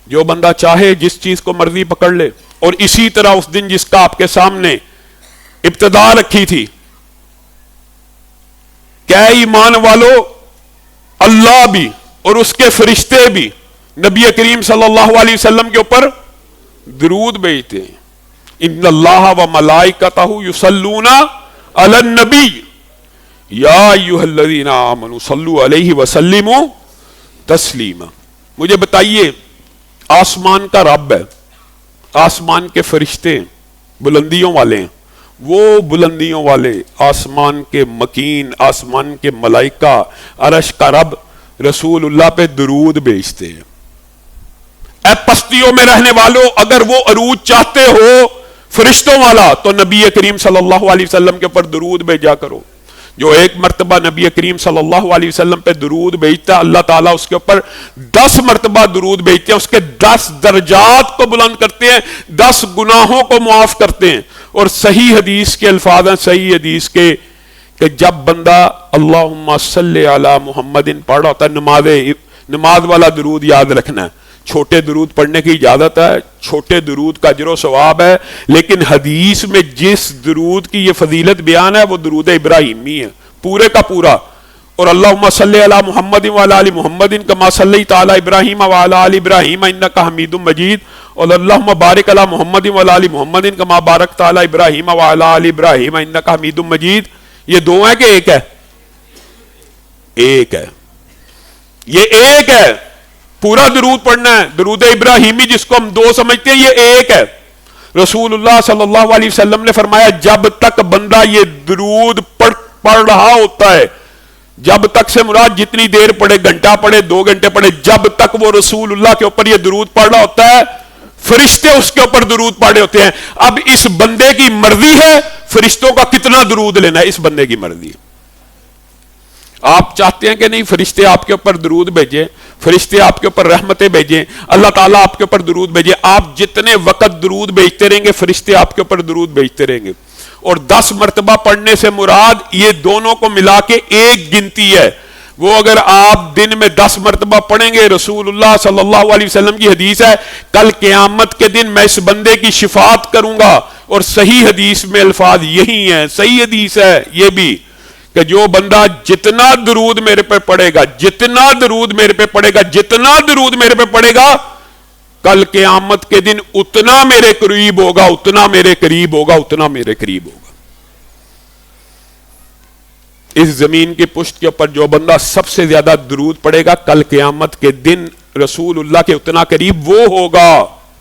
جو بندہ چاہے جس چیز کو مرضی پکڑ لے. اور اسی طرح اس دن جس کا آپ کے سامنے ابتدا رکھی تھی کہ اے ایمان والو اللہ بھی اور اس کے فرشتے بھی نبی کریم صلی اللہ علیہ وسلم کے اوپر درود بھیجتے ہیں. ان اللہ و ملائکتہ یصلون علی النبی یا ایھا الذین آمنوا صلوا علیہ وسلموا تسلیما. مجھے بتائیے آسمان کا رب ہے, آسمان کے فرشتے بلندیوں والے ہیں, وہ بلندیوں والے آسمان کے مکین, آسمان کے ملائکہ, عرش کا رب رسول اللہ پہ درود بھیجتے ہیں. اے پستیوں میں رہنے والوں, اگر وہ عروج چاہتے ہو فرشتوں والا تو نبی کریم صلی اللہ علیہ وسلم کے اوپر درود بھیجا کرو. جو ایک مرتبہ نبی کریم صلی اللہ علیہ وسلم پہ درود بھیجتا اللہ تعالیٰ اس کے اوپر 10 مرتبہ درود بھیجتے ہیں, اس کے 10 درجات کو بلند کرتے ہیں, 10 گناہوں کو معاف کرتے ہیں. اور صحیح حدیث کے الفاظ ہیں, صحیح حدیث کے, کہ جب بندہ اللہم صلی علی محمد پڑھ رہا ہوتا ہے, نماز والا درود یاد رکھنا ہے. چھوٹے درود پڑھنے کی اجازت ہے, چھوٹے درود کا اجر و ثواب ہے, لیکن حدیث میں جس درود کی یہ فضیلت بیان ہے وہ درود ابراہیمی ہے پورے کا پورا. اور اللہم صلی علی محمد وعلی آل محمد کما صلیت علی ابراہیم وعلی آل ابراہیم انک حمید مجید, اور اللہم بارک علی محمد وعلی آل محمد کما بارکت علی ابراہیم وعلی آل ابراہیم انک حمید مجید. یہ دو ہیں کہ ایک ہے؟ ایک ہے, یہ ایک ہے. پورا درود پڑھنا ہے. درود ابراہیمی جس کو ہم دو سمجھتے ہیں یہ ایک ہے. رسول اللہ صلی اللہ علیہ وسلم نے فرمایا جب تک بندہ یہ درود پڑھ رہا ہوتا ہے, جب تک سے مراد جتنی دیر پڑھے, گھنٹہ پڑھے, 2 گھنٹے پڑھے, جب تک وہ رسول اللہ کے اوپر یہ درود پڑھ رہا ہوتا ہے فرشتے اس کے اوپر درود پڑھ رہے ہوتے ہیں. اب اس بندے کی مرضی ہے فرشتوں کا کتنا درود لینا ہے, اس بندے کی مرضی ہے. آپ چاہتے ہیں کہ نہیں فرشتے آپ کے اوپر درود بھیجیں, فرشتے آپ کے اوپر رحمتیں بھیجیں, اللہ تعالیٰ آپ کے اوپر درود بھیجیں, آپ جتنے وقت درود بھیجتے رہیں گے فرشتے آپ کے اوپر درود بھیجتے رہیں گے. اور 10 مرتبہ پڑھنے سے مراد یہ دونوں کو ملا کے ایک گنتی ہے. وہ اگر آپ دن میں 10 مرتبہ پڑھیں گے, رسول اللہ صلی اللہ علیہ وسلم کی حدیث ہے کل قیامت کے دن میں اس بندے کی شفاعت کروں گا. اور صحیح حدیث میں الفاظ یہی ہیں, صحیح حدیث ہے یہ بھی, کہ جو بندہ جتنا درود میرے پہ پڑھے گا, جتنا درود میرے پہ پڑھے گا, جتنا درود میرے پہ پڑھے گا, کل قیامت کے دن اتنا میرے قریب ہوگا, اتنا میرے قریب ہوگا, اتنا میرے قریب ہوگا. اس زمین کی پشت کے اوپر جو بندہ سب سے زیادہ درود پڑھے گا کل قیامت کے دن رسول اللہ کے اتنا قریب وہ ہوگا.